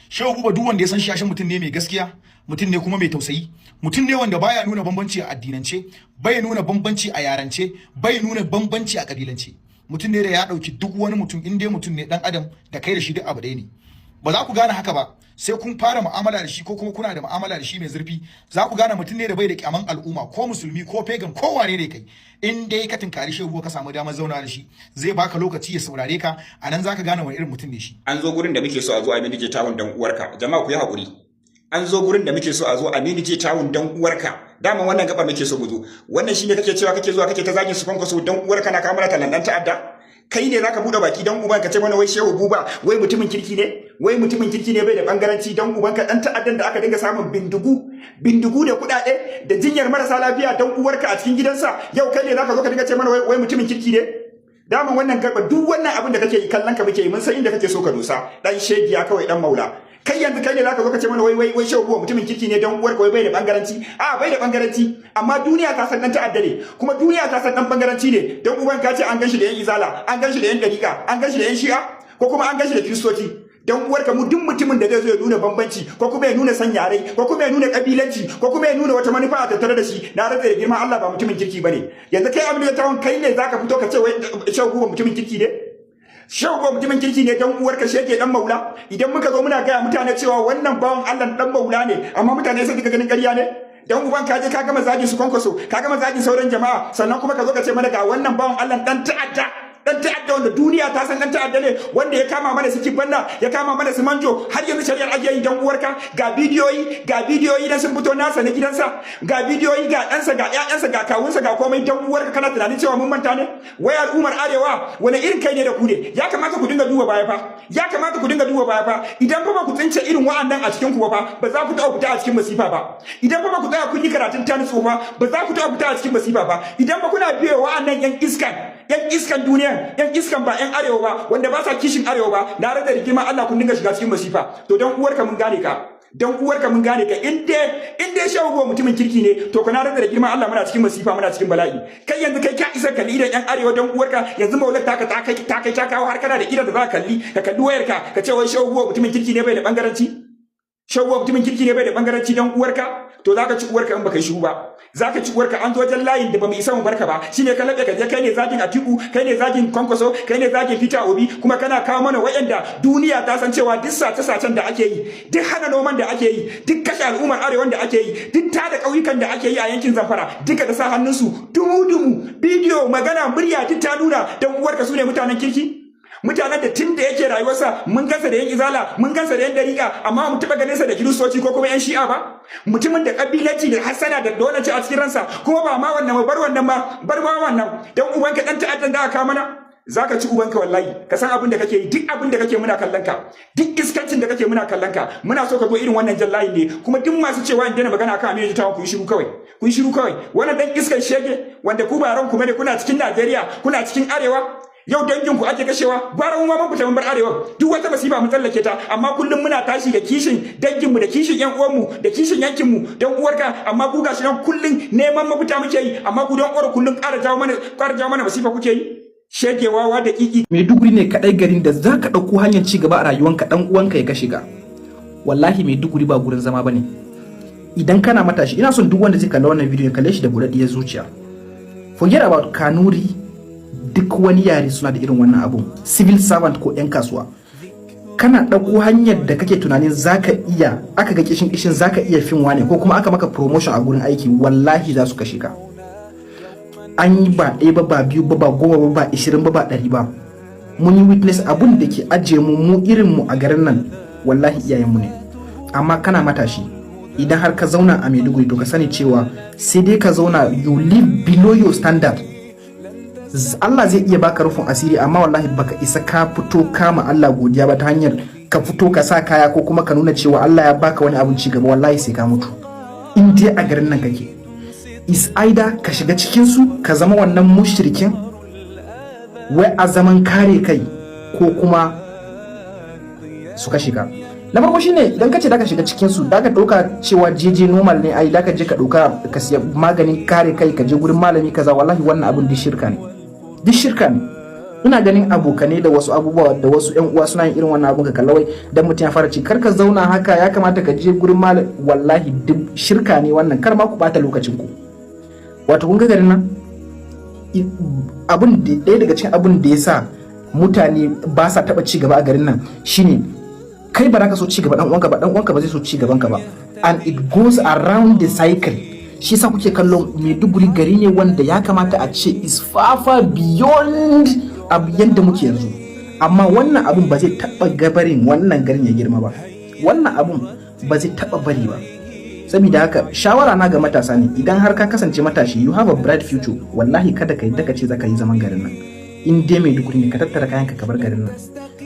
Shehu Buba duk wanda ya san shi ya san mutum ne mai gaskiya, mutum ne kuma mai tausayi, mutum ne wanda baya nuna bambanci a addinance, bai nuna bambanci a yarance, bai nuna bambanci a kabilance. Mutum ne da ya dauki duk wani mutum, in dai mutum ne dan adam da kai da shi duk abu ɗaya ne. Ba za ku gane haka ba sai kun fara mu'amala da shi ko kuma kuna da mu'amala da shi mai zurfi, za ku gane mutum ne da bai da kyaman al'umma ko musulmi ko pagan ko wane ne kai. In dai ka tinkari Shehu Buba ka samu damar zauna da shi, zai baka lokaci ya saurare ka, anan zaka gane wani irin mutum ne shi. An zo gurin da muke so a zo a minije tawun dan uwarka. Jama'a ku yi hakuri. An zo gurin da muke so a zo a minije tawun dan uwarka. Dama wannan gaba muke so mu zo. Wannan shine kake cewa kake zuwa kake ta zagin su kwankwaso dan uwarka na kamar talan dan ta'adda. Kai ne zaka bude baki dan uban ka ce mana wai Shehu Buba wai mutumin kirki ne, wai mutumin kirki ne bai da bangaranci dan uban ka dan ta'addan da aka dinga samun bindigu da kudade da jinyar marasa lafiya dan uwarka a cikin gidansa. Yau kai ne zaka zo ka dinga ce mana wai mutumin kirki ne. Daman wannan garba duk wannan abin da kake yi kallon ka muke yi, mun san inda kake so ka dosa, dan shegiya kawai dan maula. Kai yanzu kai ne zaka zo ka ce mana wai Shehu Buba mutumin kirki ne dan uwarka wai bai da bangaranci. Bai da bangaranci, amma duniya ta san dan ta'adda ne, kuma duniya ta san dan bangaranci ne. Dan uban ka ce an ganshi da yan izala, an ganshi da yan dariqa, an ganshi da yan shi'a, ko kuma an ganshi da kristoci. Dan uwarka mu duk mutumin da zai zo ya nuna bambanci, ko kuma ya nuna san yare, ko kuma ya nuna kabilanci, ko kuma ya nuna wata manufa a tattare da shi, na rantsa da girma Allah ba mutumin kirki bane. Yanzu kai abin da tawon kai ne zaka fito ka ce wai Shehu Buba mutumin kirki ne. Shehu Buba mutumin kirki ne dan uwarka shege dan maula. Idan muka zo muna gaya mutane cewa wannan bawan Allah dan maula ne, amma mutane sai duka ganin ƙarya ne. Dan uban ka je ka gama zagin su kwankwaso, ka gama zagin sauran jama'a, sannan kuma ka zo ka ce mana ga wannan bawan Allah dan ta'adda wanda duniya ta san dan ta'adda ne, wanda ya kama mana su Kibanna, ya kama mana su Manjo, har yanzu shari'ar ake yi dan uwarka. Ga bidiyoyi da sun fito nasa na gidansa, ga bidiyoyi ga ɗansa ga ƴaƴansa ga kawunsa ga komai. Dan uwarka kana tunanin cewa mun manta ne? Wai al'ummar arewa wani irin kai ne da ku ne? Ya kamata ku dinga duba baya fa, idan fa ba ku tsince irin wa'annan a cikin ku ba za ku taɓa fita a cikin masifa ba. Idan fa ba ku tsaya kun yi karatun tanisu ba za ku taɓa fita a cikin masifa ba. Idan ba kuna biye wa'annan yan iskan duniya, yan iskan ba yan arewa ba, wanda ba sa kishin arewa ba, na rada rigima Allah kun dinga shiga cikin masifa. To dan uwarka mun gane ka, in dai Shehu Buba mutumin kirki ne, to kana rada rigima Allah muna cikin masifa, muna cikin bala'i. Kai yanzu kai ka isa kalli idan yan arewa dan uwarka, yanzu maulat ta kai ta kawo har kana da idan da za ka kalli wayarka ka ce wai Shehu Buba mutumin kirki ne bai da bangaranci. Shehu Buba mutumin kirki ne bai da bangaranci dan uwarka. To zaka ci uwarka in baka yi shiru ba, zaka ci uwarka. An zo wajen layin da bamu isa mu barka ba, shine ka labe ka je kai ne zagin Atiku, kai ne zagin Kwankwaso, kai ne zagin Peter Obi, kuma kana kawo mana wayanda duniya ta san cewa duk sace-sacen da ake yi, duk hana noman da ake yi, duk kashe al'ummar arewan da ake yi, duk tada kauyukan da ake yi a yankin Zamfara, duka da sa hannunsu dumu bidiyo magana murya duk ta nuna dan uwarka su ne mutanen kirki. Mutanen da tun da yake rayuwarsa mun gansa da yan izala, mun gansa da yan dariƙa, amma mu taɓa ganin sa da kiristoci ko kuma yan shi'a ba. Mutumin da kabilanci da hasana da dolanci a cikin ransa, kuma ba ma wannan bar wannan dan ubanka dan ta'addan da aka mana. Zaka ci ubanka wallahi, ka san abin da kake yi, duk abin da kake muna kallon ka, duk iskancin da kake muna kallon ka. Muna so ka zo irin wannan jallayin ne, kuma duk masu cewa in daina magana akan Aminu Tawa ku yi shiru kawai. Wannan dan iskan shege wanda ku ba ran ku bane, kuna cikin Najeriya, kuna cikin arewa. Yau danginku ake kashewa, gwara mu ma mun fita mun bar arewa. Duk wata masifa mun tsallake ta, amma kullum muna tashi da kishin danginmu, da kishin yan uwanmu, da kishin yankinmu, dan uwarka. Amma ku gashi nan kullum neman mafita muke yi, amma ku dan uwar kullum ƙara jawo mana masifa kuke yi. Shegewawa da kiki. Maiduguri ne kadai garin da zaka dauko hanyar ci gaba a rayuwanka, dan uwanka ya ka shiga. Wallahi Maiduguri ba gurin zama bane. Idan kana matashi, ina son duk wanda zai kalla wannan bidiyo ya kalle shi da buɗaɗɗiyar zuciya. Forget about Kanuri. Duk wani yare suna da irin wannan abun, civil servant ko 'yan kasuwa. Kana ɗauko hanyar da kake tunanin zaka iya, aka ga kishin zaka iya fin wane, ko kuma aka maka promotion a gurin aiki, wallahi za su kashe ka. An yi ba ɗaya ba biyu ba 10 ba 20 ba 100 ba. Mun yi witness abun da ke ajiye mu irin mu a garin nan, wallahi iyayenmu ne. Amma kana matashi, idan har ka zauna a Maiduguri, to ka sani cewa sai dai ka zauna, you live below your standard. Allah zai iya baka rufin asiri, amma wallahi baka isa ka fito kama Allah godiya ba ta hanyar ka fito ka sa kaya ko kuma ka nuna cewa Allah ya baka wani abin ci gaba. Wallahi sai ka mutu in dai a garin nan kake. Is either ka shiga cikin su ka zama wannan mushrikin wai a zaman kare kai, ko kuma su ka shiga. Na farko shine idan kace da ka shiga cikin su, da ka dauka cewa jeje normal ne, ai da ka je ka dauka ka siya maganin kare kai, ka je gurin malami kaza. Wallahi wannan abin duk shirka ne. ina ganin abokanai da wasu abubuwa da wasu yan uwa suna yin irin wannan abun ka kallawai dan mutum ya fara ci kar ka zauna haka, ya kamata ka je gurin malam. Wallahi duk shirka ne wannan, kar ma ku bata lokacin ku. Wato kun ga garin nan abun da ɗaya daga cikin abun da ya sa mutane ba sa taɓa ci gaba a garin nan shine kai ba za ka so ci gaba dan uwanka ba, dan uwanka ba zai so ci gaban ka ba, and it goes around the cycle. Shi yasa kuke kallon Maiduguri gari ne wanda ya kamata a ce is far beyond abu yadda muke yanzu, amma wannan abun ba zai taɓa gabarin wannan garin ya girma ba, wannan abun ba zai taɓa bari ba. Saboda haka shawara na ga matasa ne, idan har ka kasance matashi you have a bright future, wallahi kada ka yadda ka ce zaka yi zaman garin nan. In dai Maiduguri ne ka tattara kayanka ka bar garin nan,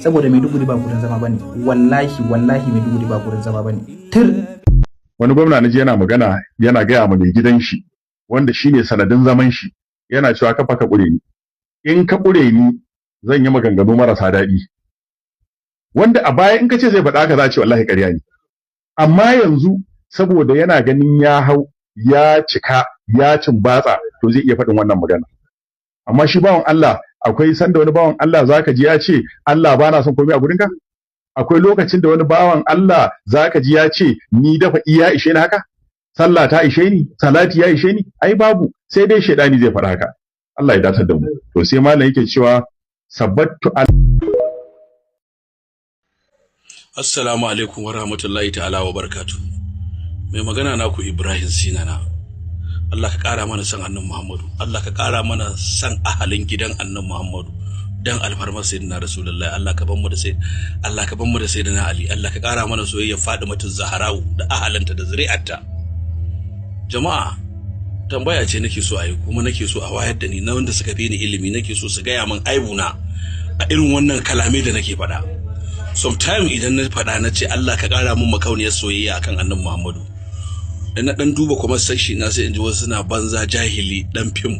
saboda Maiduguri ba gurin zama bane, wallahi Maiduguri ba gurin zama bane. Wani gwamna naji yana magana, yana gaya ma mai gidan shi wanda shine sanadin zaman shi, yana cewa kafa ka kure ni, in ka kure ni zan yi maganganu marasa daɗi, wanda a baya in ka ce zai faɗa ka za ce wallahi ƙarya ne, amma yanzu saboda yana ganin ya hau ya cika ya cimbatsa to zai iya faɗin wannan magana. Amma shi bawan Allah, akwai sanda wani bawan Allah zaka ji ya ce Allah bana son komai a gurinka? Akwai lokacin da wani bawan Allah zaka ji ya ce ni dafa iya ishe ni haka? Sallah ta ishe ni, salati ya ishe ni? Ai babu, sai dai shedani zai faɗa haka. Allah ya dace da mu. To sai malam yake cewa sabbattu. Assalamu alaikum wa rahmatullahi ta'ala wa barakatuh. Mai magana naku Ibrahim Sinana. Allah ka ƙara mana san annabi Muhammadu, Allah ka ƙara mana san ahalin gidan annabi Muhammadu dan alfarmar sayyidina Rasulullahi. Allah ka ban mu da sayyidina Ali, Allah ka ƙara mana soyayya Fatimatu Zahra'u da ahalanta da zuri'arta. Jama'a, tambaya ce nake so a yi, kuma nake so a wayar da ni na wanda suka fi ni ilimi, nake so su gaya min aibuna a irin wannan kalamai da nake faɗa. Sometime idan na faɗa na ce Allah ka ƙara min makauniyar soyayya akan annabi Muhammadu, da na dan duba kuma sashi na sai in ji wasu suna banza jahili dan fim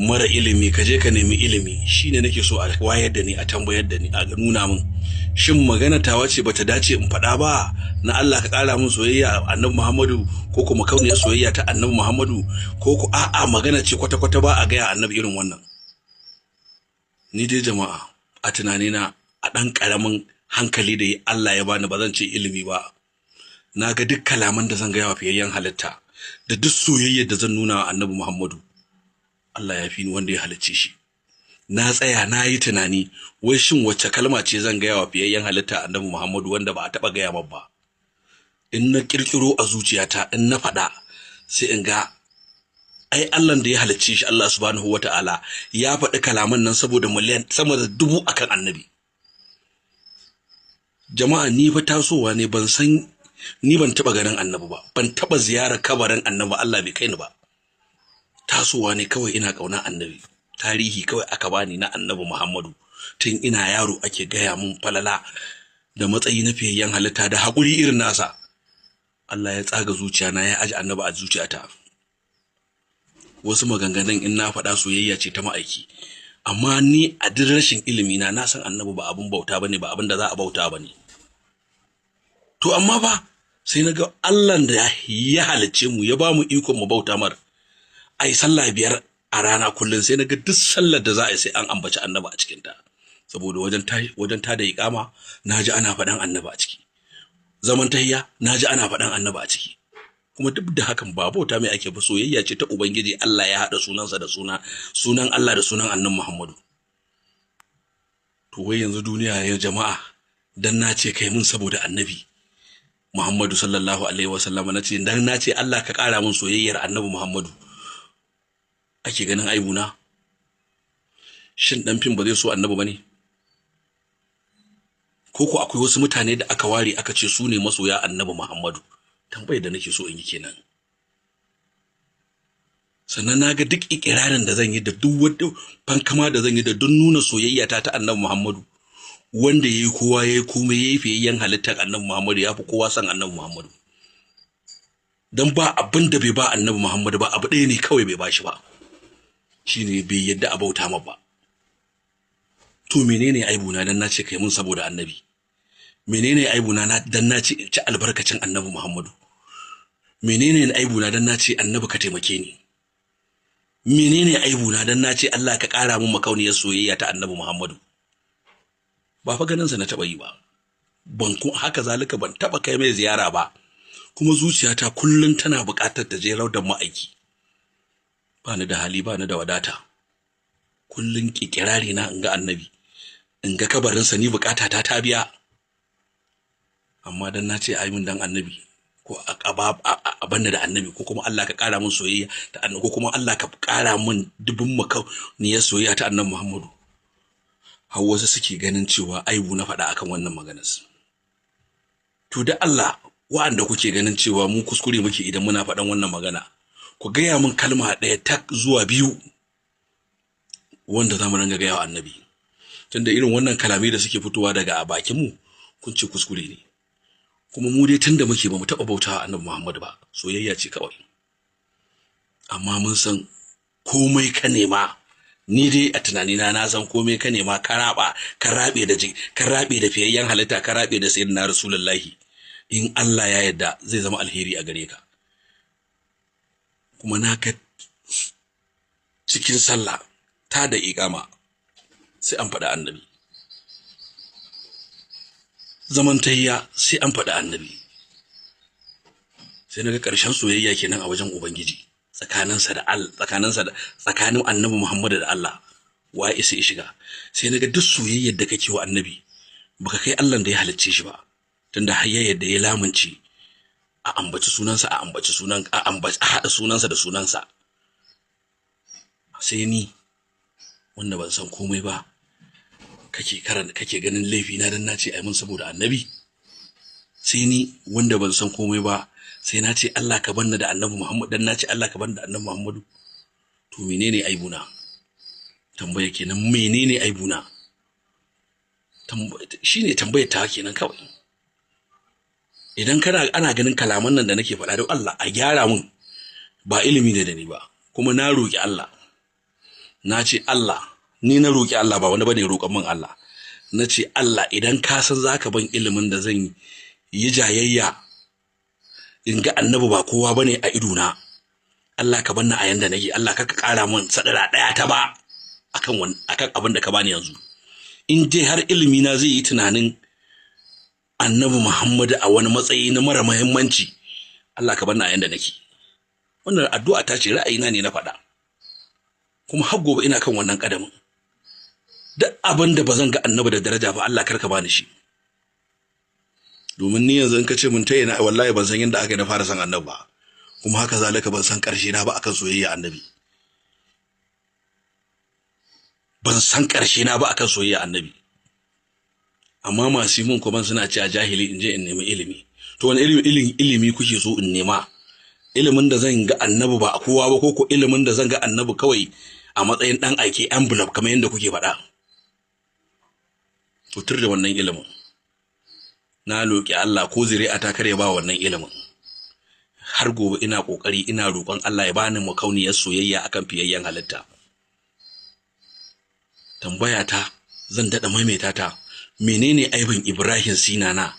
mara ilimi, ka je ka nemi ilimi. Shine nake so a wayar da ni, a tambayar da ni, a nuna min shin magana tawa ce bata dace in faɗa ba na Allah ka ƙara min soyayya annabi Muhammadu, ko kuma kauniyar soyayya ta annabi Muhammadu, ko ku a'a magana ce kwata-kwata ba a gaya annabi irin wannan. Ni dai jama'a, a tunanina a ɗan ƙaramin hankali da Allah ya bani, ba zan ce ilimi ba, na ga duk kalaman da zan gaya wa fiyayyen halitta da duk soyayyar da zan nuna wa annabi Muhammadu, Allah ya fi ni wanda ya halicce shi. Na tsaya na yi tunani, wai shin wacce kalma ce zan gaya wa fiyayyen halitta annabi Muhammadu wanda ba a taɓa gaya min ba. In na ƙirƙiro a zuciyata, in na faɗa, sai in ga ai Allah da ya halicce shi, Allah subhanahu wata'ala ya faɗi kalaman nan saboda miliyan sama da 1000 akan annabi. Jama'a, ni fa tasowa ne, ni ban taba ganin annabi ba, ban taba ziyarar kabarin annabi, Allah bai kai ni ba. Tasowa ne kawai ina kauna annabi, tarihi kawai aka bani na annabi Muhammadu, tun ina yaro ake gaya mun falala da matsayi na fiyayyen halitta da haƙuri irin nasa. Allah ya tsaga zuciya na, ya aji annabi a zuciyata. Wasu maganganun in na faɗa soyayya ce ta ma'aiki, amma ni a duk rashin ilimi na san annabi ba abin bauta bane, ba abin da za a bauta bane. To amma ba sai na ga Allah da ya halicce mu ya ba mu ikon mu bauta mar, ai sallah 5 a rana kullun, sai na ga duk sallar da za a yi sai an ambaci annabi a cikin ta, saboda wajen ta da iqama naji ana faɗan annabi a ciki, zaman tahiyya naji ana faɗan annabi a ciki. Kuma duk da hakan ba bauta mai ake ba, soyayya ce ta ubangiji. Allah ya haɗa sunansa da sunan Allah da sunan annabi Muhammadu. To wai yanzu duniya ya jama'a, dan na ce kai mun saboda annabi Muhammadu sallallahu alaihi wasallam, na ce dan na ce Allah ka ƙara mun soyayyar annabi Muhammadu, ake ganin aibuna? Shin dan fim ba zai so annabi bane? Ko akwai wasu mutane da aka ware aka ce su ne masoya annabi Muhammadu? Tambayar da nake so in yi kenan. Sannan na ga duk ikirarin da zan yi da duk wata fankama da zan yi da duk nuna soyayya ta annabi Muhammadu, wanda yayi kowa yayi komai yayi fiyayyen halittar annabi Muhammadu, ya fi kowa san annabi Muhammadu. Dan ba abin da bai ba annabi Muhammadu ba, abu ɗaya ne kawai bai bashi ba, shine bai yadda a bauta ma ba. To menene aibuna dan na ce kai mun saboda annabi? Menene aibuna dan na ce ci albarkacin annabi Muhammadu? Menene aibuna dan na ce annabi ka taimake ni? menene aibuna dan na ce Allah ka ƙara min makauniyar soyayya ta Annabi Muhammadu? Ba fa ganin sa na taɓa yi ba, haka zalika ban taɓa kai mai ziyara ba, kuma zuciyata kullum tana buƙatar ta je raudan ma'aiki. Ba ni da hali, ba ni da wadata, kullum ƙiƙirari na in ga Annabi, in ga kabarinsa, ni buƙatata ta biya. Amma dan na ce ai min dan Annabi, ko a banna da Annabi, ko kuma Allah ka ƙara min soyayya ta Annabi, ko kuma Allah ka ƙara min dubin makauniyar soyayya ta Annabi Muhammadu, har wasu suke ganin cewa aibu na faɗa akan wannan maganar. To da Allah, wa'anda kuke ganin cewa mu kuskure muke idan muna faɗan wannan magana, ku gaya min kalma ɗaya tak zuwa biyu wanda za mu ranga gaya wa Annabi. Tunda irin wannan kalamai da suke fitowa daga a bakinmu, kun ce kuskure ne. Kuma mu dai tunda muke ba mu taɓa bautawa Annabi Muhammad ba, soyayya ce kawai. Amma mun san komai ka nema, ni dai a tunanina na san komai ka nema, ka rabe da fiyayyen halitta, ka rabe da sayyidina Rasulullahi, in Allah ya yarda zai zama alheri a gare ka. Kuma na ga cikin sallah ta da iqama sai an faɗa Annabi, zaman tayya sai an faɗa Annabi. Sai naga ƙarshen soyayya kenan a wajen Ubangiji, tsakanin Annabi Muhammad da Allah, wa isa ya shiga. Sai naga duk soyayyar da kake wa Annabi baka kai Allah da ya halicce shi ba, tunda har yadda ya lamunci a ambaci sunansa, a haɗa sunansa da sunansa. Sai ni wanda ban san komai ba kake ganin laifi na dan nace ai mun saboda Annabi. Sai ni wanda ban san komai ba sai na ce Allah ka banna da Annabi Muhammad, dan nace Allah ka banna da Annabi Muhammadu. To menene aibuna? Tambaya kenan, menene aibuna? Shine tambayar ta kenan kawai. Idan ana ganin kalaman nan da nake faɗa, don Allah a gyara mun, ba ilimi ne da ni ba, kuma na roki Allah, na ce Allah, ni na roki Allah, ba wani bane roƙon min Allah. Na ce Allah, idan ka san zaka ban ilimin da zan yi jayayya in ga Annabi ba kowa bane a idona, Allah ka banna a yanda nake, Allah ka ƙara min sadara ɗaya ta ba akan abin da ka bani yanzu. In dai har ilimi na zai yi tunanin Annabi Muhammad a wani matsayi na mara muhimmanci, Allah ka banna a yanda nake. Wannan addu'a ta ce, ra'ayina ne na faɗa, kuma har gobe ina kan wannan kadamin. Duk abin da bazan ga Annabi da daraja ba, Allah karka bani shi. Domin ni yanzu in ka ce mun tayi na, wallahi ban san yanda aka yi na fara san Annabi ba, kuma haka zalika ban san ƙarshe na ba akan soyayya Annabi. Ban san ƙarshe na ba akan soyayya Annabi. Amma masu mun kuma suna cewa jahili in je in nemi ilimi. To wani ilimi kuke so in nema? Ilimin da zan ga Annabi ba a kowa ba, ko ilimin da zan ga Annabi kawai a matsayin dan aike envelope kamar yadda kuke faɗa? To tur da wannan ilimin. Na roki Allah ko zuri'a ta kare ba wannan ilimin. Har gobe ina kokari ina roƙon Allah ya bani makauniyar soyayya akan fiyayyen halitta. Tambaya ta zan dada maimaita ta, menene aibin Ibrahim Sinana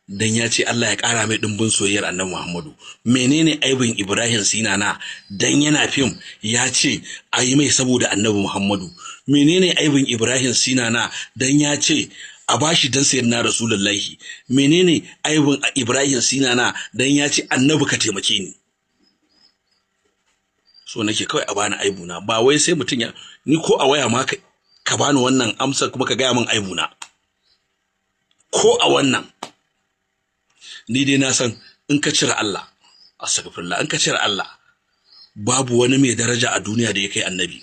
dan ya ce Allah ya ƙara mai dimbin soyayyar Annabi Muhammadu? Menene aibin Ibrahim Sinana dan yana fim ya ce ayi mai saboda Annabi Muhammadu? Menene aibin Ibrahim Sinana dan ya ce a bashi dan sayyidina Rasulullahi? Menene aibin Ibrahim Sinana dan ya ce Annabi ka taimake ni? So nake kawai a bani aibuna, ba wai sai mutun ya ni ko a waya ma ka bani wannan amsar kuma ka gaya min aibuna. Ko a wannan ni dai na san in ka cire Allah, astaghfirullah, in ka cire Allah babu wani mai daraja a duniya da ya kai Annabi.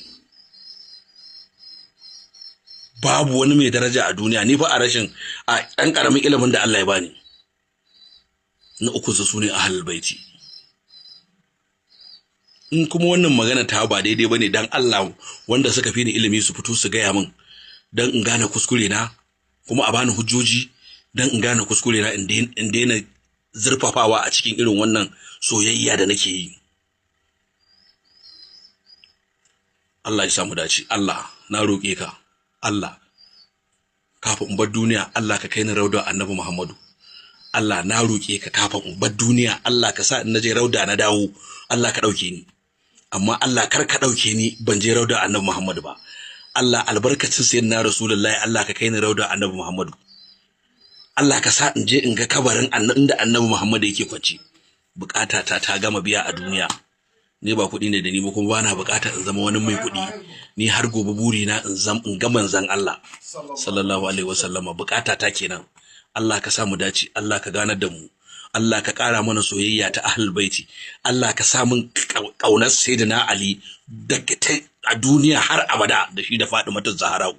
Babu wani mai daraja a duniya, ni fa a rashin a ɗan ƙaramin ilimin da Allah ya bani. Na uku su ne ahlul baiti. In kuma wannan magana ta ba daidai bane, dan Allah wanda suka fi ni ilimi su fito su gaya min dan in gane kuskure na, kuma a bani hujjoji dan in gane kuskure na, in daina zurfafawa a cikin irin wannan soyayya da nake yi. Allah ya samu dace. Allah na roƙe ka, Allah kafin in bar duniya, Allah ka kai ni rauda Annabi Muhammadu. Allah na roƙe ka kafin in bar duniya, Allah ka sa in naje rauda na dawo, Allah ka ɗauke ni. amma Allah kar ka ɗauke ni ban je rauda annabi Muhammadu ba. Allah albarkacin sayyidina Rasulullahi, Allah ka kai ni rauda annabi Muhammadu. Allah ka sa in je in ga kabarin inda annabi Muhammadu yake kwance. Bukata ta gama biya a duniya. Ni ba kuɗi ne da ni ba, kuma bana bukata in zama wani mai kuɗi. Ni har gobe buri na in ga manzon Allah sallallahu alaihi wasallama. Bukata ta kenan. Allah ka sa mu dace, Allah ka ganar da mu. Allah ka ƙara mana soyayya ta ahlul baiti. Allah ka sa mun ƙaunar sayyidina Ali a duniya har abada da shi da Fatimatu Zahra.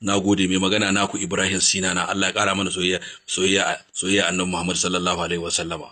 Nagode. Mai magana naku Ibrahim Sinana. Allah ya ƙara mana soyayya annabi Muhammad sallallahu alaihi wasallama.